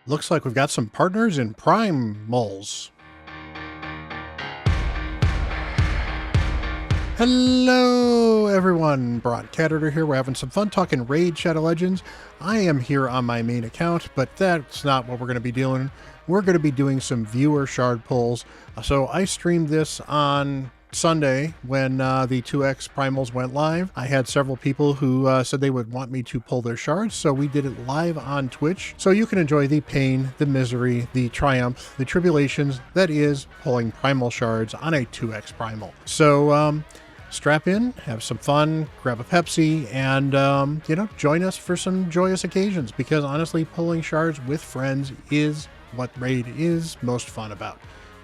Looks like we've got some partners in Primals. Hello, everyone. Bront, CatHerder here. We're having some fun talking Raid Shadow Legends. I am here on my main account, but that's not what we're going to be doing. We're going to be doing some viewer shard pulls. So I streamed this on Sunday when the 2X Primals went live. I had several people who said they would want me to pull their shards, so we did it live on Twitch. So you can enjoy the pain, the misery, the triumph, the tribulations that is pulling Primal shards on a 2X Primal. So, strap in, have some fun, grab a Pepsi, and, join us for some joyous occasions, because honestly, pulling shards with friends is what Raid is most fun about,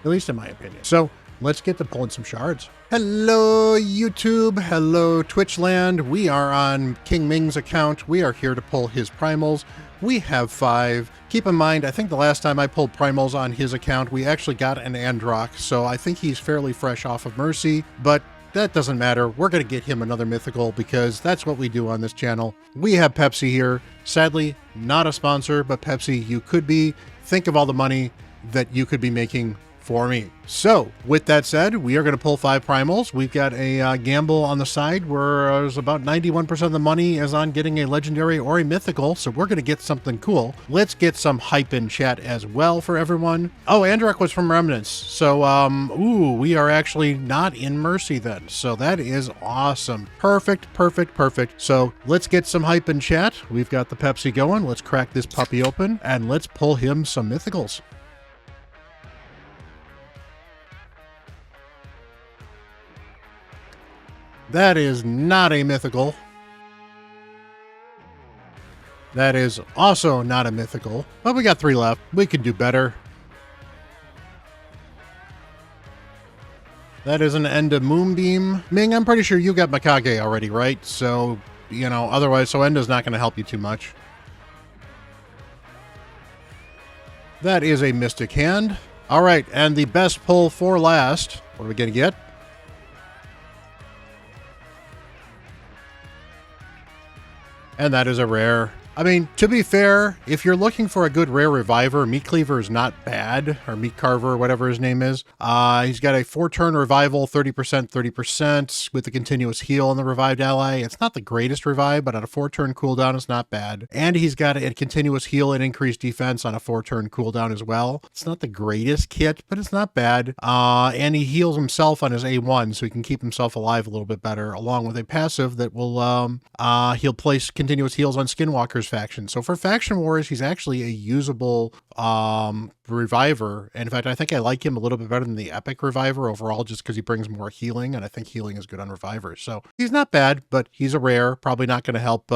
at least in my opinion. So let's get to pulling some shards. Hello, YouTube. Hello, Twitch land. We are on King Ming's account. We are here to pull his primals. We have 5. Keep in mind, I think the last time I pulled primals on his account, we actually got an Androck, so I think he's fairly fresh off of Mercy, but that doesn't matter. We're going to get him another mythical because that's what we do on this channel. We have Pepsi here. Sadly, not a sponsor, but Pepsi, you could be. Think of all the money that you could be making for me. So with that said, we are going to pull 5 primals. We've got a gamble on the side where there's about 91% of the money is on getting a legendary or a mythical. So we're going to get something cool. Let's get some hype in chat as well for everyone. Oh, Androck was from Remnants. So, we are actually not in Mercy then. So that is awesome. Perfect, perfect, perfect. So let's get some hype in chat. We've got the Pepsi going. Let's crack this puppy open and let's pull him some mythicals. That is not a mythical. That is also not a mythical. But we got 3 left. We can do better. That is an end of Moonbeam. Ming, I'm pretty sure you got Mikage already, right? So, otherwise, so Enda's not going to help you too much. That is a Mystic Hand. All right, and the best pull for last. What are we going to get? And that is a rare. I mean, to be fair, if you're looking for a good rare reviver, Meat Cleaver is not bad, or Meat Carver, whatever his name is. He's got a 4-turn revival, 30%, 30%, with a continuous heal on the revived ally. It's not the greatest revive, but on a 4-turn cooldown, it's not bad. And he's got a continuous heal and increased defense on a 4-turn cooldown as well. It's not the greatest kit, but it's not bad. And he heals himself on his A1, so he can keep himself alive a little bit better, along with a passive that will, he'll place continuous heals on Skinwalkers faction. So for faction wars, he's actually a usable reviver. And in fact, I think I like him a little bit better than the epic reviver overall, just because he brings more healing, and I think healing is good on revivers. So he's not bad, but he's a rare. Probably not going to help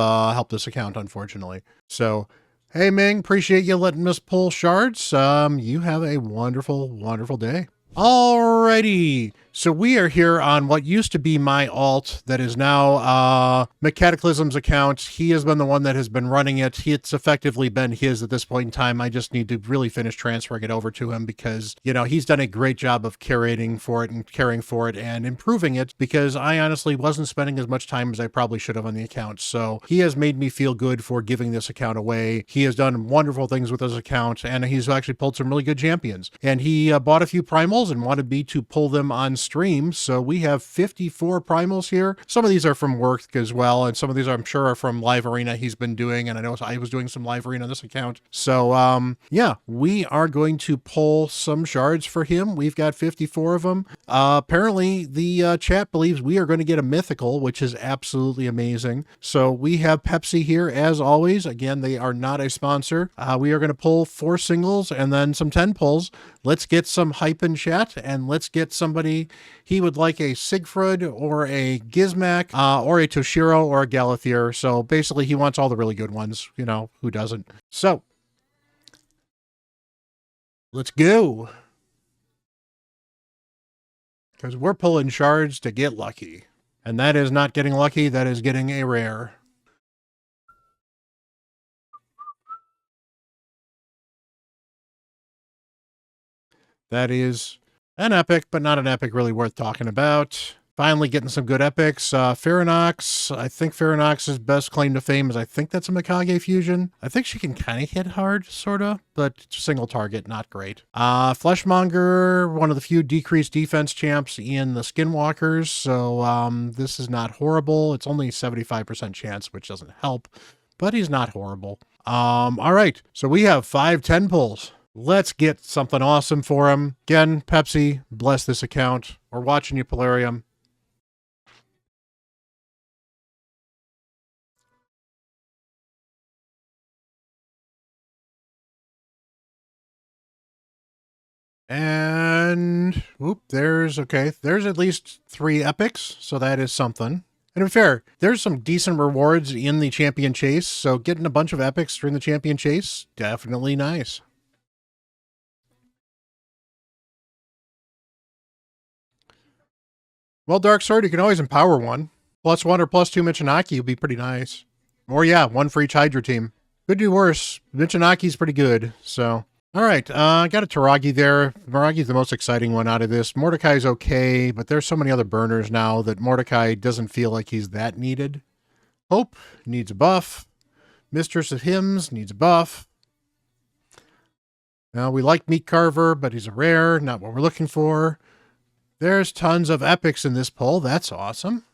this account, unfortunately. So hey Ming, appreciate you letting us pull shards. You have a wonderful, wonderful day. Alrighty, so we are here on what used to be my alt that is now McCataclysm's account. He has been the one that has been running it. It's effectively been his at this point in time. I just need to really finish transferring it over to him because, he's done a great job of curating for it and caring for it and improving it, because I honestly wasn't spending as much time as I probably should have on the account. So he has made me feel good for giving this account away. He has done wonderful things with his account, and he's actually pulled some really good champions. And he bought a few primals and wanted me to pull them on stream. So we have 54 primals here. Some of these are from work as well, and some of these I'm sure are from live arena he's been doing, and I know I was doing some live arena on this account. So yeah, we are going to pull some shards for him. We've got 54 of them. Apparently the chat believes we are going to get a mythical, which is absolutely amazing. So we have Pepsi here as always. Again, they are not a sponsor. We are going to pull 4 singles and then some 10 pulls. Let's get some hype in chat, and let's get somebody. He would like a Siegfried or a Gizmak or a Toshiro or a Galathier. So basically he wants all the really good ones, who doesn't? So let's go, because we're pulling shards to get lucky, and that is not getting lucky. That is getting a rare. That is an epic, but not an epic really worth talking about. Finally getting some good epics. Ferronox, I think Ferronox's best claim to fame is I think that's a Mikage fusion. I think she can kind of hit hard, sort of, but it's a single target, not great. Fleshmonger, one of the few decreased defense champs in the Skinwalkers, so this is not horrible. It's only 75% chance, which doesn't help, but he's not horrible. All right, so we have 5 10 pulls. Let's get something awesome for him. Again, Pepsi, bless this account. We're watching you, Polarium. And whoop, there's at least 3 epics, so that is something. And to be fair, there's some decent rewards in the champion chase, so getting a bunch of epics during the champion chase, definitely nice. Well, Dark Sword, you can always empower one. +1 or +2 Michinaki would be pretty nice. Or yeah, 1 for each Hydra team. Could do worse. Michinaki's pretty good, so. All right, I got a Taragi there. Taragi's the most exciting one out of this. Mordecai's okay, but there's so many other burners now that Mordecai doesn't feel like he's that needed. Hope needs a buff. Mistress of Hymns needs a buff. Now, we like Meat Carver, but he's a rare, not what we're looking for. There's tons of epics in this pull. That's awesome.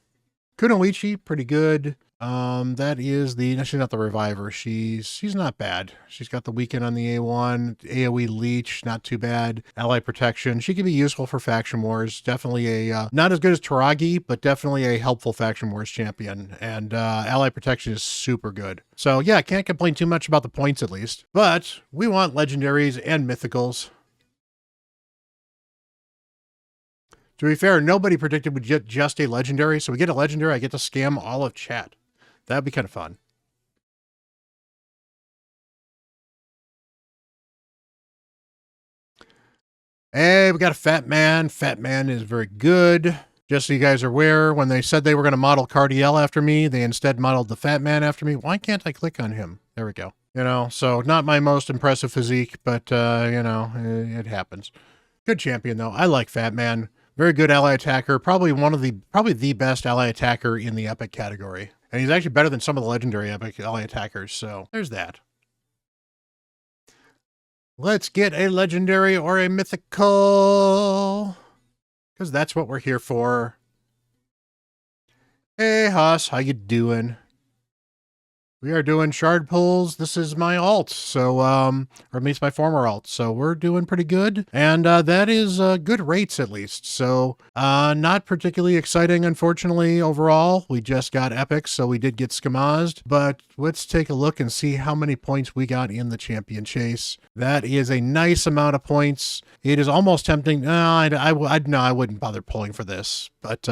Kunoichi, pretty good. That is she's not the reviver. She's not bad. She's got the weekend on the A1, AoE leech, not too bad. Ally protection. She can be useful for faction wars. Definitely a, not as good as Taragi, but definitely a helpful faction wars champion. And, ally protection is super good. So yeah, can't complain too much about the points at least, but we want legendaries and mythicals. To be fair, nobody predicted we'd get just a legendary, so we get a legendary, I get to scam all of chat. That'd be kind of fun. Hey, we got a Fat Man. Fat Man is very good. Just so you guys are aware, when they said they were going to model Cardiel after me, they instead modeled the Fat Man after me. Why can't I click on him? There we go. You know, so not my most impressive physique, but, you know, it happens. Good champion, though. I like Fat Man. Very good ally attacker. Probably the best ally attacker in the epic category. And he's actually better than some of the legendary epic ally attackers, so there's that. Let's get a legendary or a mythical, because that's what we're here for. Hey, Haas, how you doing? We are doing shard pulls. This is my alt, so, or at least my former alt, so we're doing pretty good. And that is good rates, at least. So, not particularly exciting, unfortunately, overall. We just got epics, so we did get skamazed. But let's take a look and see how many points we got in the champion chase. That is a nice amount of points. It is almost tempting. No, I wouldn't bother pulling for this. But,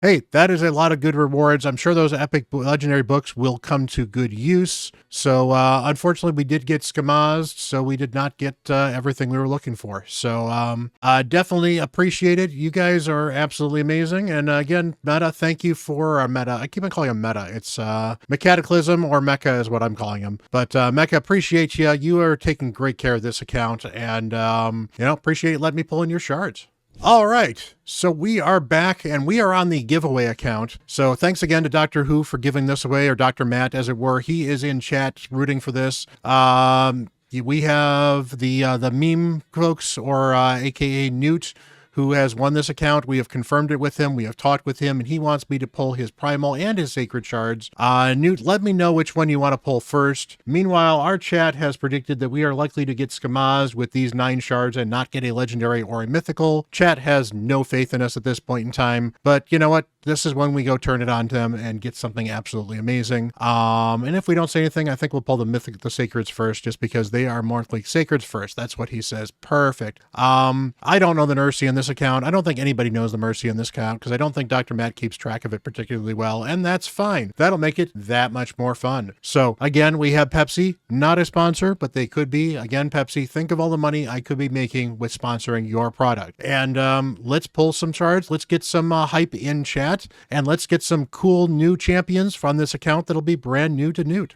hey, that is a lot of good rewards. I'm sure those epic legendary books will come to good use. So, unfortunately, we did get skamazed, so we did not get everything we were looking for. So, definitely appreciate it. You guys are absolutely amazing. And again, Meta, thank you for Meta. I keep on calling him Meta. It's Mechataclysm, or Mecha is what I'm calling him. But Mecha, appreciate you. You are taking great care of this account, and you know, appreciate letting me pull in your shards. All right, so we are back, and we are on the giveaway account. So thanks again to Dr. Who for giving this away, or Dr. Matt, as it were. He is in chat rooting for this. We have the meme folks, or AKA Newt, who has won this account. We have confirmed it with him. We have talked with him, and he wants me to pull his Primal and his Sacred Shards. Newt, let me know which one you want to pull first. Meanwhile, our chat has predicted that we are likely to get skamazed with these 9 shards and not get a legendary or a mythical. Chat has no faith in us at this point in time, but you know what? This is when we go turn it on to them and get something absolutely amazing. And if we don't say anything, I think we'll pull the Sacreds first, just because they are more like Sacreds first. That's what he says. Perfect. I don't know the Mercy in this account. I don't think anybody knows the Mercy in this account, because I don't think Dr. Matt keeps track of it particularly well, and that's fine. That'll make it that much more fun. So again, we have Pepsi, not a sponsor, but they could be. Again, Pepsi, think of all the money I could be making with sponsoring your product. And let's pull some shards. Let's get some hype in chat. And let's get some cool new champions from this account that'll be brand new to Newt.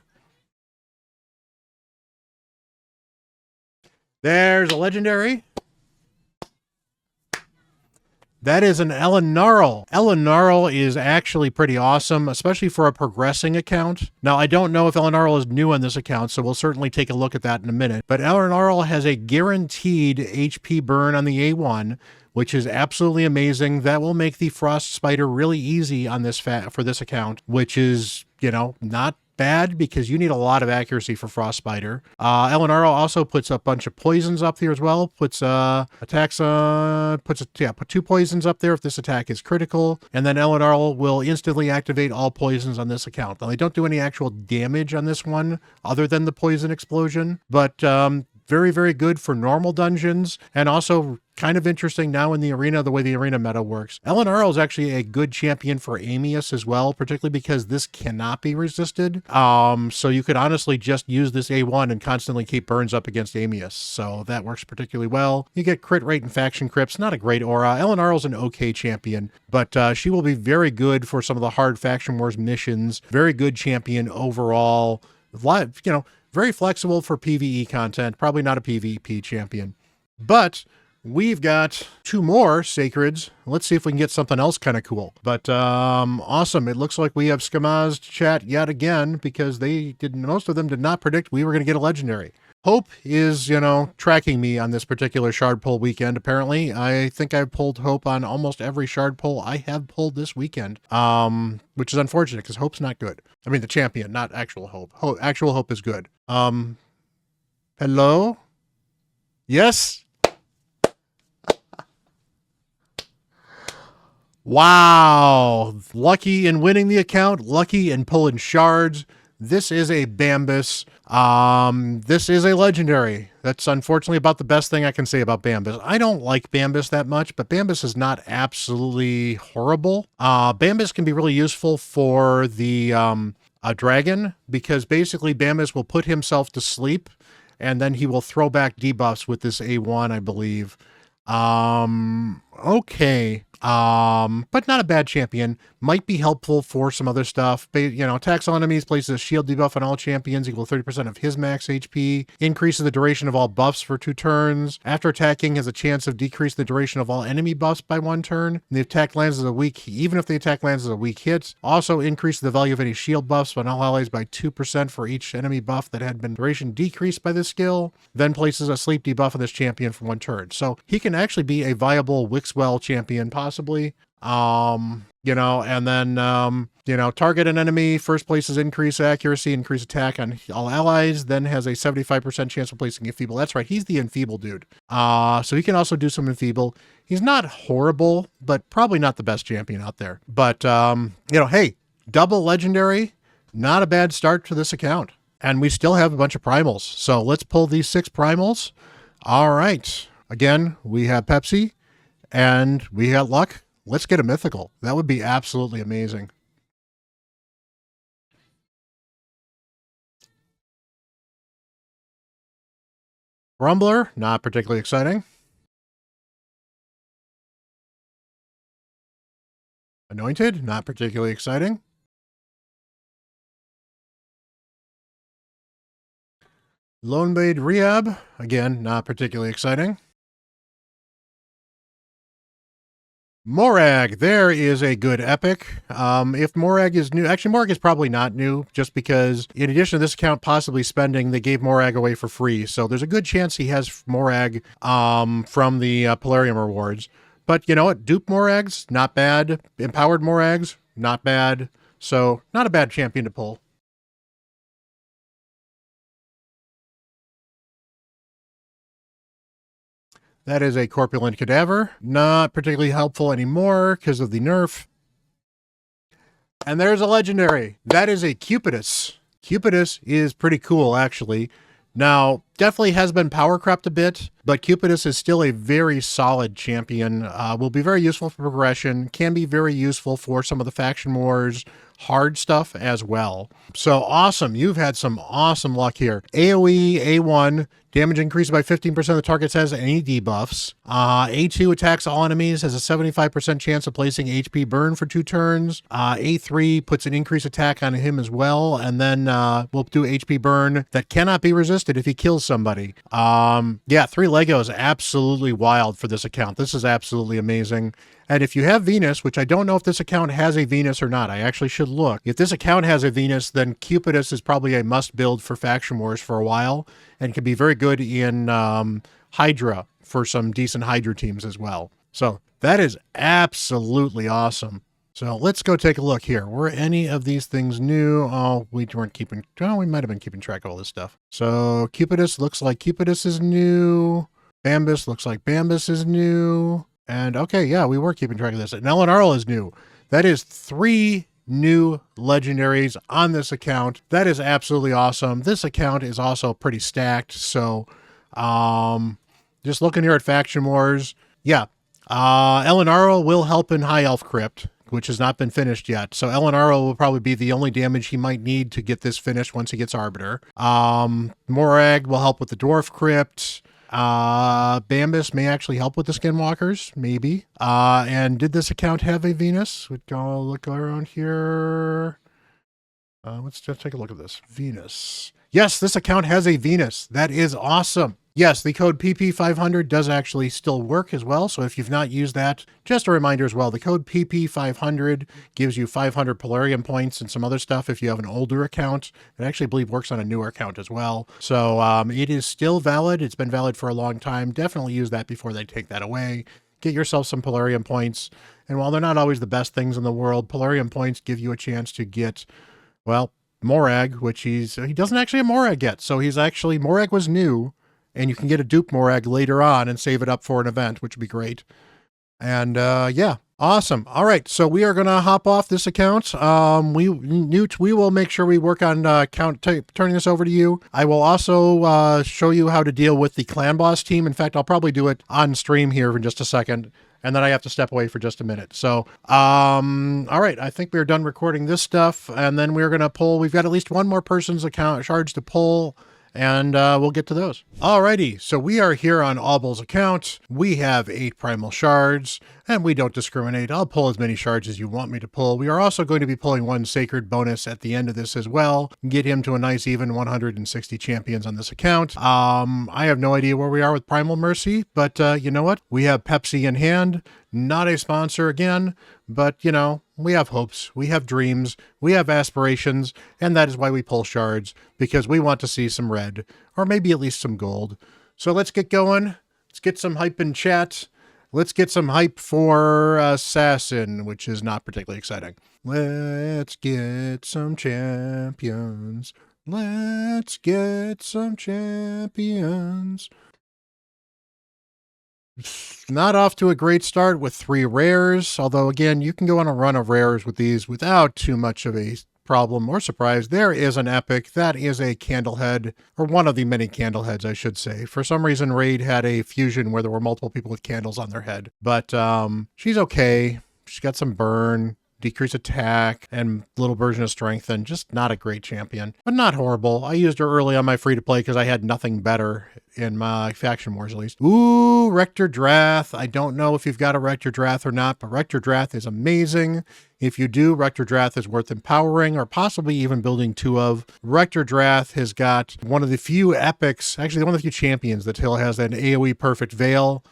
There's a legendary. That is an Elenarl. Elenarl is actually pretty awesome, especially for a progressing account. Now, I don't know if Elenarl is new on this account, so we'll certainly take a look at that in a minute. But Elenarl has a guaranteed HP burn on the A1, which is absolutely amazing. That will make the Frost Spider really easy on this for this account, which is, you know, not bad because you need a lot of accuracy for Frost Spider. Elenarl also puts a bunch of poisons up here as well. Puts attacks put 2 poisons up there if this attack is critical, and then Elenarl will instantly activate all poisons on this account. Now they don't do any actual damage on this one other than the poison explosion, but very, very good for normal dungeons, and also kind of interesting now in the arena, the way the arena meta works. Elenarl is actually a good champion for Amius as well, particularly because this cannot be resisted. So you could honestly just use this A1 and constantly keep burns up against Amius. So that works particularly well. You get crit rate and faction crypts, not a great aura. Elenarl's an okay champion, but she will be very good for some of the hard faction wars missions. Very good champion overall. You know, very flexible for PvE content, probably not a PvP champion. But we've got 2 more Sacreds. Let's see if we can get something else kind of cool. But awesome. It looks like we have Skamazed chat yet again because most of them did not predict we were going to get a legendary. Hope is, you know, tracking me on this particular shard pull weekend, apparently. I think I've pulled Hope on almost every shard pull I have pulled this weekend, which is unfortunate because Hope's not good. I mean, the champion, not actual Hope. Actual Hope is good. Hello? Yes? Wow. Lucky in winning the account, lucky in pulling shards. This is a Bambus. This is a legendary. That's unfortunately about the best thing I can say about Bambus. I don't like Bambus that much, but Bambus is not absolutely horrible. Bambus can be really useful for the dragon, because basically Bambus will put himself to sleep, and then he will throw back debuffs with this A1, I believe. Okay. But not a bad champion. Might be helpful for some other stuff. You know, attacks all enemies, places a shield debuff on all champions equal 30% of his max HP. Increases the duration of all buffs for 2 turns. After attacking, has a chance of decreasing the duration of all enemy buffs by 1 turn. And the attack lands as a weak, even if the attack lands as a weak hit. Also increases the value of any shield buffs on all allies by 2% for each enemy buff that had been duration decreased by this skill. Then places a sleep debuff on this champion for 1 turn. So he can actually be a viable Wixwell champion, possibly. You know, and then, you know, target an enemy, first places increase accuracy, increase attack on all allies, then has a 75% chance of placing Enfeeble. That's right, he's the Enfeeble dude. So he can also do some Enfeeble. He's not horrible, but probably not the best champion out there. But, you know, hey, double legendary, not a bad start to this account. And we still have a bunch of Primals. So let's pull these 6 Primals. All right. Again, we have Pepsi and we got luck. Let's get a mythical. That would be absolutely amazing. Grumbler, not particularly exciting. Anointed, not particularly exciting. Lone Blade Rehab, again, not particularly exciting. Morag, there is a good epic. If Morag is new, actually Morag is probably not new, just because in addition to this account possibly spending, they gave Morag away for free. So there's a good chance he has Morag from the Polarium rewards. But you know what? Dupe Morags, not bad. Empowered Morags, not bad. So not a bad champion to pull. That is a Corpulent Cadaver. Not particularly helpful anymore because of the nerf. And there's a legendary. That is a Cupidus. Cupidus is pretty cool, actually. Now, definitely has been power crept a bit, but Cupidus is still a very solid champion. Will be very useful for progression. Can be very useful for some of the faction wars, hard stuff as well. So awesome. You've had some awesome luck here. AoE, A1, damage increased by 15% of the target has any debuffs. A2 attacks all enemies, has a 75% chance of placing HP burn for 2 turns. A3 puts an increased attack on him as well, and then we'll do HP burn that cannot be resisted if he kills somebody. Yeah, 3 Legos, absolutely wild for this account. This is absolutely amazing. And if you have Venus, which I don't know if this account has a Venus or not, I actually should look. If this account has a Venus, then Cupidus is probably a must build for Faction Wars for a while, and can be very good in Hydra for some decent Hydra teams as well. So that is absolutely awesome. So let's go take a look here. Were any of these things new? Oh, we weren't keeping, oh, we might have been keeping track of all this stuff. So Cupidus looks like Cupidus is new. Bambus looks like Bambus is new. And okay, yeah, we were keeping track of this. And Elenarl is new. That is 3 new legendaries on this account. That is absolutely awesome. This account is also pretty stacked. So just looking here at Faction Wars, yeah, Elenarl will help in High Elf Crypt, which has not been finished yet. So Elenarl will probably be the only damage he might need to get this finished once he gets Arbiter. Morag will help with the Dwarf Crypt. Bambus may actually help with the Skinwalkers, maybe. And did this account have a Venus? We'd go look around here. Let's just take a look at this. Venus. Yes, this account has a Venus. That is awesome. Yes, the code PP500 does actually still work as well. So if you've not used that, just a reminder as well, the code PP500 gives you 500 Polarium points and some other stuff if you have an older account. It actually, I believe, works on a newer account as well. So it is still valid. It's been valid for a long time. Definitely use that before they take that away. Get yourself some Polarium points. And while they're not always the best things in the world, Polarium points give you a chance to get, well, Morag, which he doesn't actually have Morag yet. So he's actually, Morag was new. And you can get a dupe Morag later on and save it up for an event, which would be great. And yeah, awesome. All right, so we are going to hop off this account. Newt, we will make sure we work on turning this over to you. I will also show you how to deal with the clan boss team. In fact, I'll probably do it on stream here in just a second. And then I have to step away for just a minute. So, all right, I think we're done recording this stuff. And then we're going to pull, we've got at least one more person's account shards to pull. And we'll get to those. Alrighty, so we are here on Auble's account. We have 8 Primal shards, and we don't discriminate. I'll pull as many shards as you want me to pull. We are also going to be pulling 1 Sacred bonus at the end of this as well. Get him to a nice even 160 champions on this account. I have no idea where we are with Primal Mercy, but you know what? We have Pepsi in hand. Not a sponsor again, but you know, we have hopes, we have dreams, we have aspirations, and that is why we pull shards, because we want to see some red, or maybe at least some gold. So let's get going. Let's get some hype in chat. Let's get some hype for Assassin, which is not particularly exciting. Let's get some champions. Let's get some champions. Not off to a great start with 3 rares, although again, you can go on a run of rares with these without too much of a problem or surprise. There is an epic. That is a Candlehead, or one of the many Candleheads, I should say. For some reason, Raid had a fusion where there were multiple people with candles on their head, but she's okay. She's got some burn, decrease attack, and little version of strength, and just not a great champion, but not horrible. I used her early on my free-to-play because I had nothing better in my Faction Wars, at least. Ooh, Rector Drath. I don't know if you've got a Rector Drath or not, but Rector Drath is amazing. If you do, Rector Drath is worth empowering or possibly even building 2 of. Rector Drath has got one of the few epics, actually one of the few champions that still has an AoE perfect veil.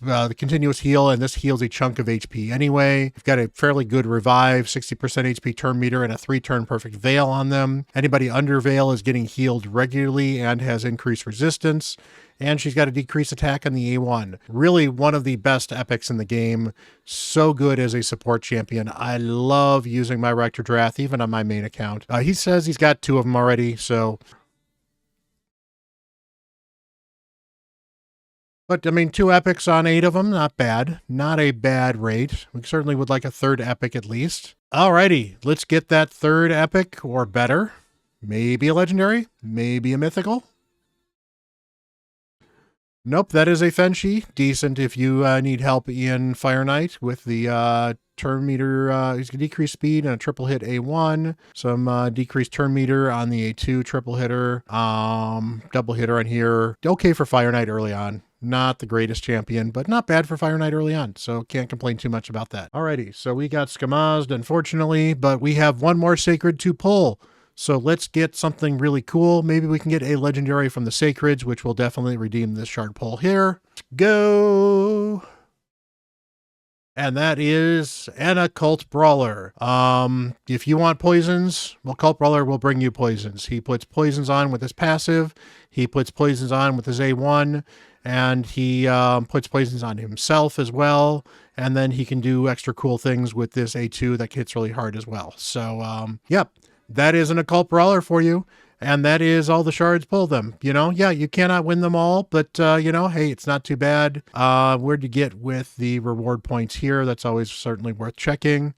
The continuous heal, and this heals a chunk of HP anyway. You've got a fairly good revive, 60% HP turn meter, and a 3-turn perfect veil on them. Anybody under veil is getting healed regularly and has increased resistance. And she's got a decreased attack on the A1. Really one of the best epics in the game. So good as a support champion. I love using my Rector Drath, even on my main account. He says he's got 2 of them already, so... But, I mean, 2 epics on 8 of them, not bad. Not a bad rate. We certainly would like a 3rd epic at least. Alrighty, let's get that 3rd epic, or better. Maybe a legendary, maybe a mythical. Nope, that is a Fenshi. Decent if you need help in Fire Knight with the turn meter. He's going to decrease speed and a triple hit A1. Some decreased turn meter on the A2 triple hitter. Double hitter on here. Okay for Fire Knight early on. Not the greatest champion, but not bad for Fire Knight early on, so can't complain too much about that. Alrighty, so we got Skamazed, unfortunately, but we have 1 more Sacred to pull. So let's get something really cool. Maybe we can get a legendary from the Sacreds, which will definitely redeem this shard pull here. Let's go. And that is an Occult Brawler. If you want poisons, well, Occult Brawler will bring you poisons. He puts poisons on with his passive. He puts poisons on with his A1. And he puts poisons on himself as well. And then he can do extra cool things with this A2 that hits really hard as well. So, yep, that is an Occult Brawler for you. And that is all the shards pull them. You know, yeah, you cannot win them all, but, you know, hey, it's not too bad. Where'd you get with the reward points here? That's always certainly worth checking.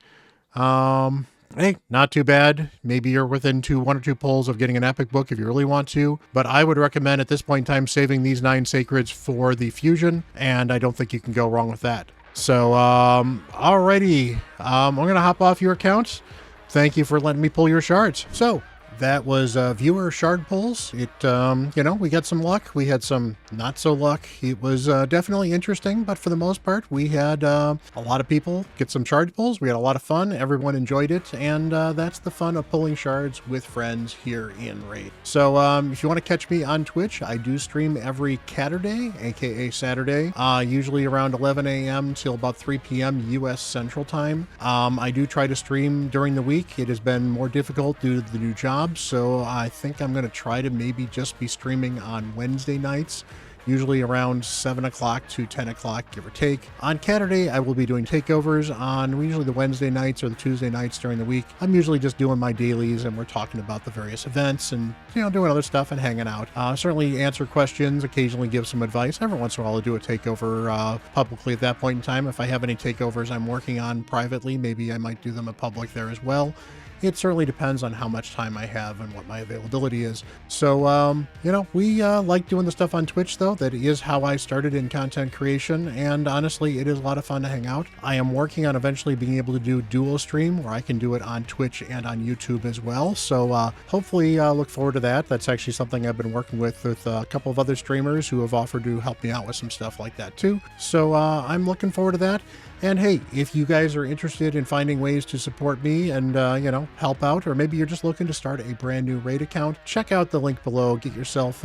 Hey, not too bad. Maybe you're within one or two pulls of getting an epic book if you really want to, but I would recommend at this point in time saving these 9 sacreds for the fusion, and I don't think you can go wrong with that. So, alrighty, I'm going to hop off your account. Thank you for letting me pull your shards. So, that was viewer shard pulls. It, you know, we got some luck. We had some not so luck. It was definitely interesting, but for the most part, we had a lot of people get some shard pulls. We had a lot of fun. Everyone enjoyed it, and that's the fun of pulling shards with friends here in Raid. So if you want to catch me on Twitch, I do stream every CatHerder, aka Saturday, usually around 11 a.m. till about 3 p.m. U.S. Central Time. I do try to stream during the week. It has been more difficult due to the new job. So I think I'm going to try to maybe just be streaming on Wednesday nights, usually around 7 o'clock to 10 o'clock, give or take. On CatHerder, I will be doing takeovers on usually the Wednesday nights or the Tuesday nights during the week. I'm usually just doing my dailies and we're talking about the various events and, you know, doing other stuff and hanging out. Certainly answer questions, occasionally give some advice. Every once in a while I'll do a takeover publicly at that point in time. If I have any takeovers I'm working on privately, maybe I might do them in public there as well. It certainly depends on how much time I have and what my availability is. So, you know, we like doing the stuff on Twitch, though. That is how I started in content creation, and honestly, it is a lot of fun to hang out. I am working on eventually being able to do dual stream, where I can do it on Twitch and on YouTube as well. So, hopefully, look forward to that. That's actually something I've been working with a couple of other streamers who have offered to help me out with some stuff like that, too. So, I'm looking forward to that. And hey, if you guys are interested in finding ways to support me and, you know, help out, or maybe you're just looking to start a brand new raid account, check out the link below. Get yourself,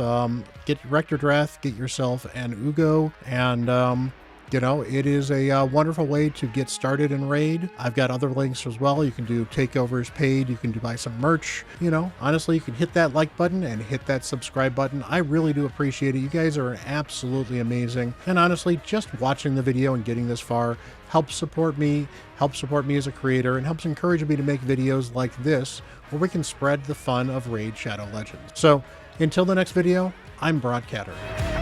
get Rector Drath, get yourself an Ugo, and, you know, it is a wonderful way to get started in Raid. I've got other links as well. You can do takeovers paid. You can buy some merch. You know, honestly, you can hit that like button and hit that subscribe button. I really do appreciate it. You guys are absolutely amazing. And honestly, just watching the video and getting this far helps support me as a creator, and helps encourage me to make videos like this where we can spread the fun of Raid Shadow Legends. So until the next video, I'm Bront, CatHerder.